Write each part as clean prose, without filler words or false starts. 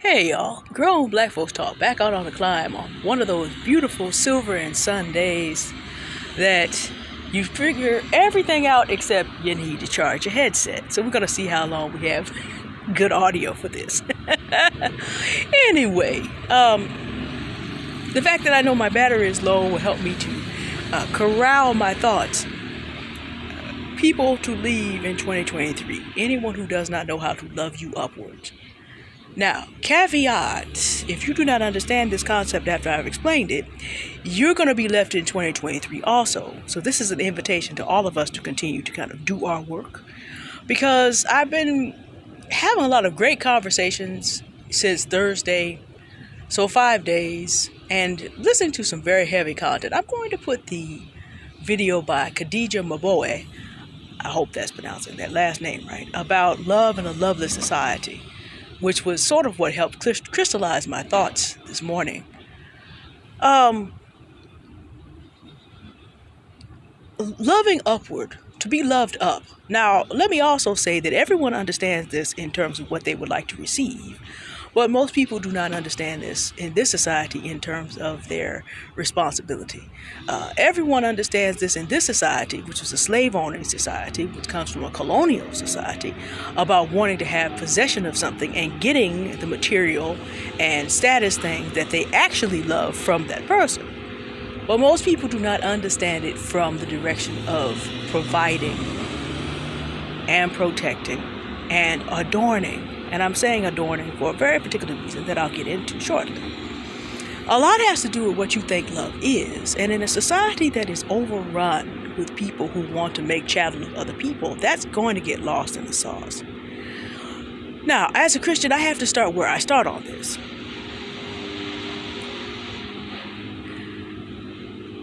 Hey y'all, grown black folks talk back out on the climb on one of those beautiful silver and sun days that you figure everything out except you need to charge your headset. So we're going to see how long we have good audio for this. Anyway, the fact that I know my battery is low will help me to corral my thoughts. People to leave in 2023. Anyone who does not know how to love you upwards. Now, caveat, if you do not understand this concept after I've explained it, you're going to be left in 2023 also. So this is an invitation to all of us to continue to kind of do our work. Because I've been having a lot of great conversations since Thursday, so 5 days, and listening to some very heavy content. I'm going to put the video by Khadija Mbowe, I hope that's pronouncing that last name right, about love in a loveless society, which was sort of what helped crystallize my thoughts this morning. Loving upward, to be loved up. Now, let me also say that everyone understands this in terms of what they would like to receive, but most people do not understand this in this society in terms of their responsibility. Everyone understands this in this society, which is a slave-owning society, which comes from a colonial society, about wanting to have possession of something and getting the material and status things that they actually love from that person. But most people do not understand it from the direction of providing and protecting and adorning. And I'm saying adorning for a very particular reason that I'll get into shortly. A lot has to do with what you think love is. And in a society that is overrun with people who want to make chattel of other people, that's going to get lost in the sauce. Now, as a Christian, I have to start where I start on this.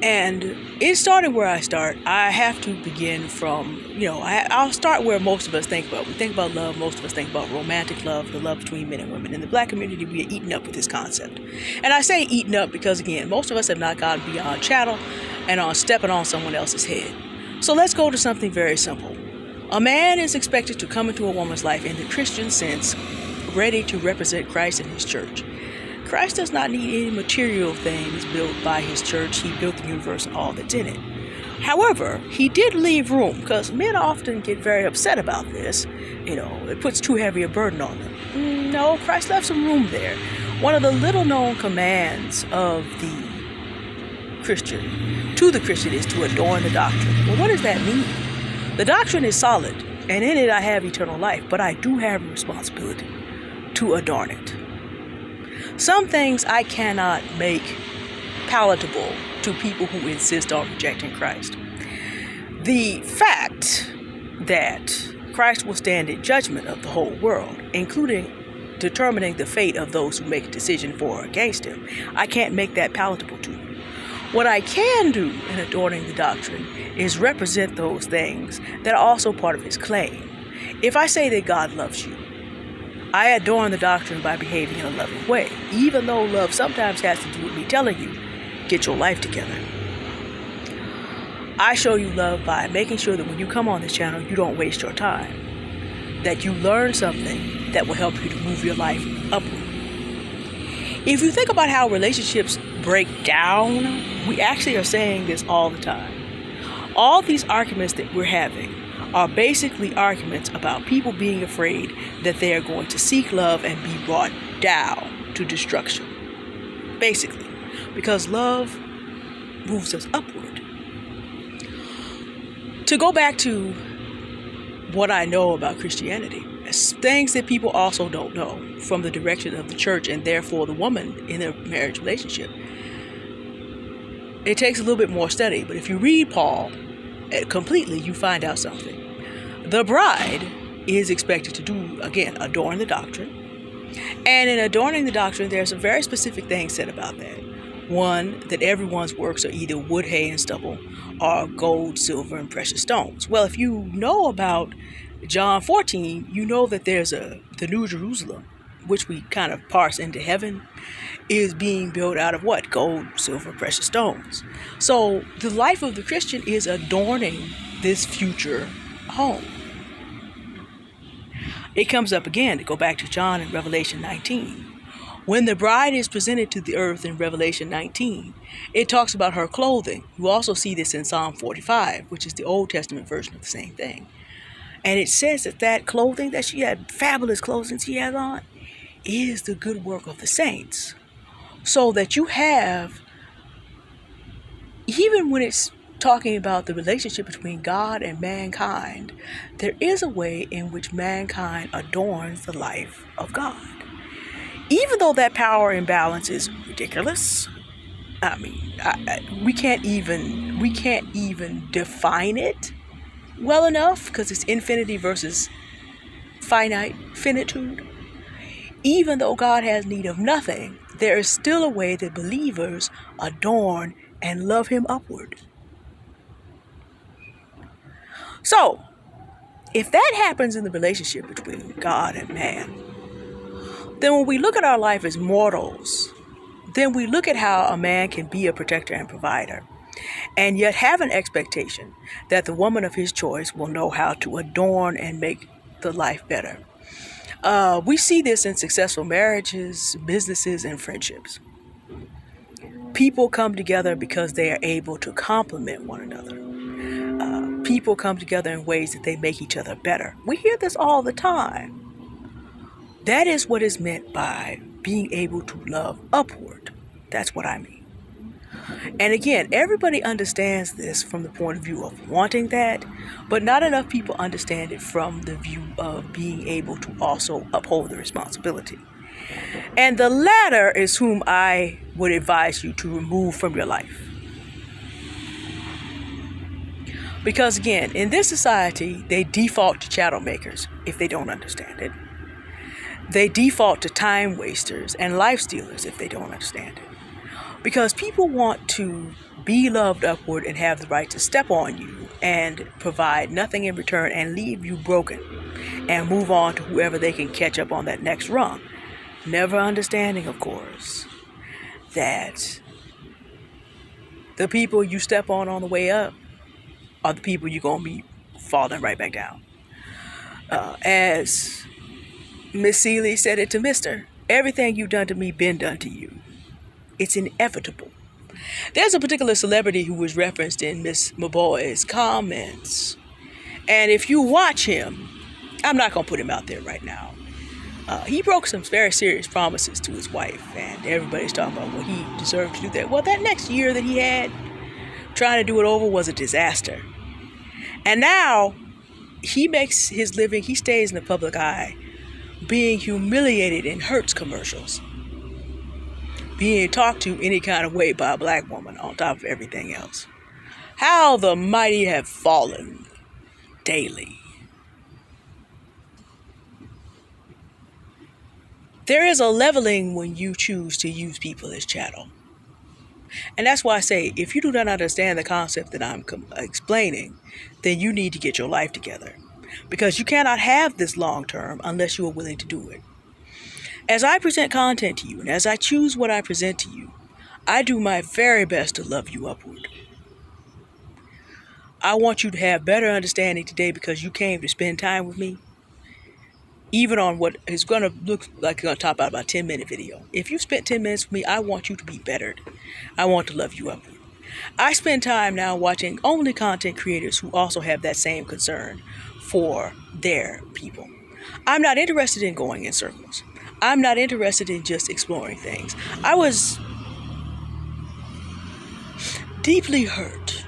And in starting where I start, I have to begin from, I'll start where most of us think about. We think about love, most of us think about romantic love, the love between men and women. In the black community, we are eaten up with this concept. And I say eaten up because, again, most of us have not gotten beyond chattel and on stepping on someone else's head. So let's go to something very simple. A man is expected to come into a woman's life in the Christian sense, ready to represent Christ and his church. Christ does not need any material things built by his church. He built the universe and all that's in it. However, he did leave room, because men often get very upset about this. It puts too heavy a burden on them. No, Christ left some room there. One of the little known commands of the Christian, to the Christian, is to adorn the doctrine. Well, what does that mean? The doctrine is solid, and in it I have eternal life, but I do have a responsibility to adorn it. Some things I cannot make palatable to people who insist on rejecting Christ. The fact that Christ will stand in judgment of the whole world, including determining the fate of those who make a decision for or against him, I can't make that palatable to you. What I can do in adorning the doctrine is represent those things that are also part of his claim. If I say that God loves you, I adorn the doctrine by behaving in a loving way, even though love sometimes has to do with me telling you, get your life together. I show you love by making sure that when you come on this channel, you don't waste your time, that you learn something that will help you to move your life upward. If you think about how relationships break down, we actually are saying this all the time. All these arguments that we're having are basically arguments about people being afraid that they are going to seek love and be brought down to destruction. Basically, because love moves us upward. To go back to what I know about Christianity, things that people also don't know from the direction of the church and therefore the woman in their marriage relationship. It takes a little bit more study, but if you read Paul completely, you find out something. The bride is expected to do, again, adorn the doctrine. And in adorning the doctrine, there's some very specific things said about that. One, that everyone's works are either wood, hay, and stubble, or gold, silver, and precious stones. Well, if you know about John 14, you know that there's the New Jerusalem, which we kind of parse into heaven, is being built out of what? Gold, silver, precious stones. So the life of the Christian is adorning this future home. It comes up again to go back to John in Revelation 19, When the bride is presented to the earth in Revelation 19, it talks about her clothing. You also see this in Psalm 45, which is the Old Testament version of the same thing. And it says that that clothing that she had, fabulous clothing she has on, is the good work of the saints. So that you have, even when it's talking about the relationship between God and mankind, there is a way in which mankind adorns the life of God. Even though that power imbalance is ridiculous, I mean, we can't even define it well enough because it's infinity versus finitude. Even though God has need of nothing, there is still a way that believers adorn and love him upward. So, if that happens in the relationship between God and man, then when we look at our life as mortals, then we look at how a man can be a protector and provider, and yet have an expectation that the woman of his choice will know how to adorn and make the life better. We see this in successful marriages, businesses, and friendships. People come together because they are able to complement one another. People come together in ways that they make each other better. We hear this all the time. That is what is meant by being able to love upward. That's what I mean. And again, everybody understands this from the point of view of wanting that, but not enough people understand it from the view of being able to also uphold the responsibility. And the latter is whom I would advise you to remove from your life. Because again, in this society, they default to chattel makers if they don't understand it. They default to time wasters and life stealers if they don't understand it. Because people want to be loved upward and have the right to step on you and provide nothing in return and leave you broken and move on to whoever they can catch up on that next rung. Never understanding, of course, that the people you step on the way up are the people you're going to be falling right back down. As Miss Seeley said it to Mr., everything you've done to me been done to you. It's inevitable. There's a particular celebrity who was referenced in Miss Mbowe's comments. And if you watch him, I'm not going to put him out there right now. He broke some very serious promises to his wife. And everybody's talking about, well, he deserved to do that. Well, that next year that he had trying to do it over was a disaster. And now he makes his living, he stays in the public eye, being humiliated in Hertz commercials, being talked to any kind of way by a black woman on top of everything else. How the mighty have fallen daily. There is a leveling when you choose to use people as chattel. And that's why I say, if you do not understand the concept that I'm explaining, then you need to get your life together. Because you cannot have this long term unless you are willing to do it. As I present content to you, and as I choose what I present to you, I do my very best to love you upward. I want you to have better understanding today because you came to spend time with me. Even on what is going to look like it's going to top out about a 10-minute video. If you spent 10 minutes with me, I want you to be bettered. I want to love you upward. I spend time now watching only content creators who also have that same concern for their people. I'm not interested in going in circles. I'm not interested in just exploring things. I was deeply hurt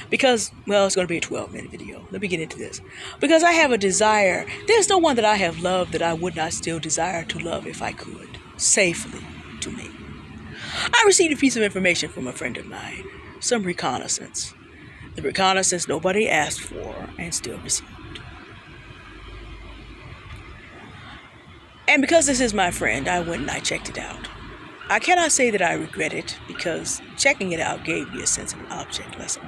because, well, it's going to be a 12-minute video. Let me get into this. Because I have a desire. There's no one that I have loved that I would not still desire to love if I could, safely to me. I received a piece of information from a friend of mine, some reconnaissance. The reconnaissance nobody asked for and still received. And because this is my friend, I went and I checked it out. I cannot say that I regret it because checking it out gave me a sense of an object lesson.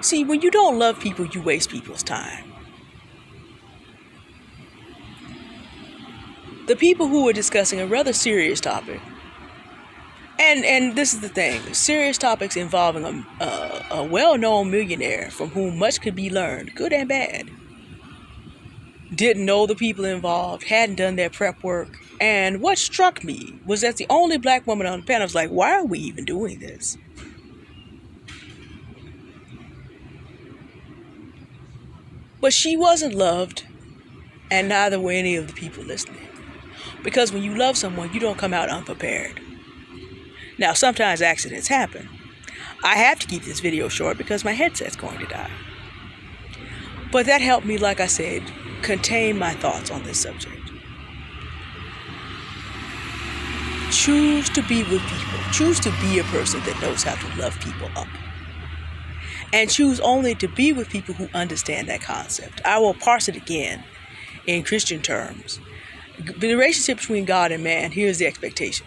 See, when you don't love people, you waste people's time. The people who were discussing a rather serious topic, and this is the thing, serious topics involving a well-known millionaire from whom much could be learned, good and bad. didn't know the people involved, hadn't done their prep work. And what struck me was that the only black woman on the panel was like, why are we even doing this? But she wasn't loved, and neither were any of the people listening. Because when you love someone, you don't come out unprepared. Now, sometimes accidents happen. I have to keep this video short because my headset's going to die. But that helped me, like I said, contain my thoughts on this subject. Choose to be with people. Choose to be a person that knows how to love people up. And choose only to be with people who understand that concept. I will parse it again in Christian terms. The relationship between God and man, here's the expectation.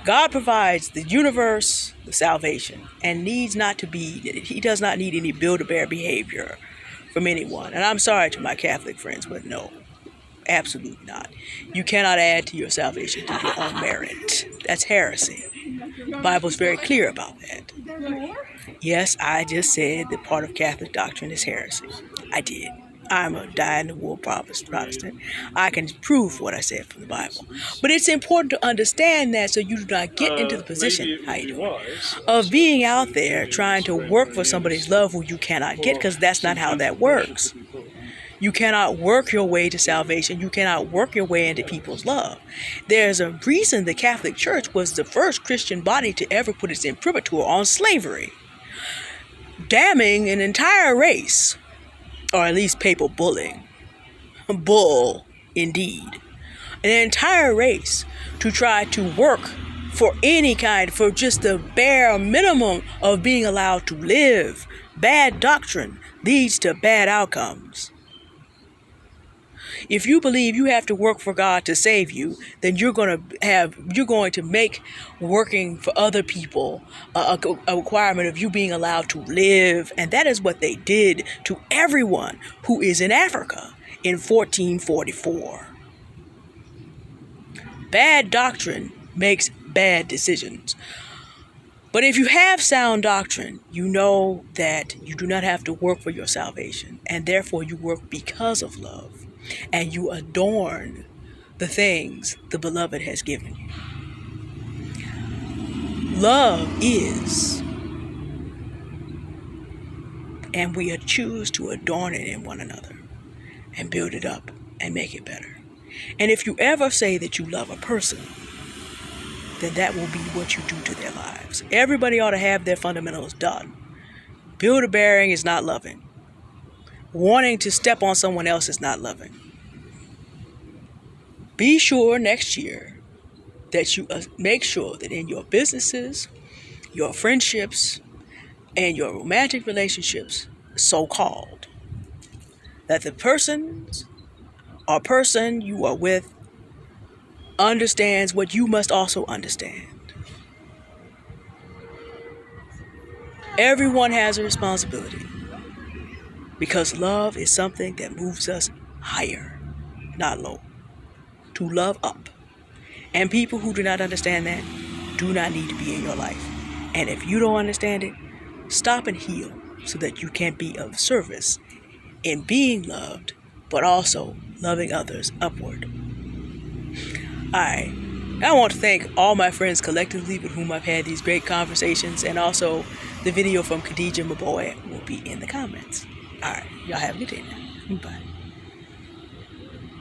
God provides the universe, the salvation, and he does not need any build-a-bear behavior from anyone. And I'm sorry to my Catholic friends, but no, absolutely not. You cannot add to your salvation through your own merit. That's heresy. The Bible's very clear about that. Yes, I just said that part of Catholic doctrine is heresy. I did. I'm a dyed-in-the-wool Protestant. I can prove what I said from the Bible. But it's important to understand that so you do not get into the position, of being out there trying to work for somebody's love who you cannot get, because that's not how that works. You cannot work your way to salvation. You cannot work your way into people's love. There's a reason the Catholic Church was the first Christian body to ever put its imprimatur on slavery, damning an entire race, or at least papal bullying. Bull, indeed. An entire race to try to work for for just the bare minimum of being allowed to live. Bad doctrine leads to bad outcomes. If you believe you have to work for God to save you, then you're going to make working for other people a requirement of you being allowed to live. And that is what they did to everyone who is in Africa in 1444. Bad doctrine makes bad decisions. But if you have sound doctrine, you know that you do not have to work for your salvation, and therefore you work because of love. And you adorn the things the beloved has given you. Love is, and we choose to adorn it in one another and build it up and make it better. And if you ever say that you love a person, then that will be what you do to their lives. Everybody ought to have their fundamentals done. Build-a-bearing is not loving. Wanting to step on someone else is not loving. Be sure next year that you make sure that in your businesses, your friendships, and your romantic relationships, so-called, that the person you are with understands what you must also understand. Everyone has a responsibility, because love is something that moves us higher, not low. To love up. And people who do not understand that do not need to be in your life. And if you don't understand it, stop and heal so that you can be of service in being loved, but also loving others upward. I want to thank all my friends collectively with whom I've had these great conversations, and also the video from Khadija Mbowe will be in the comments. All right, y'all have a good day now. Bye.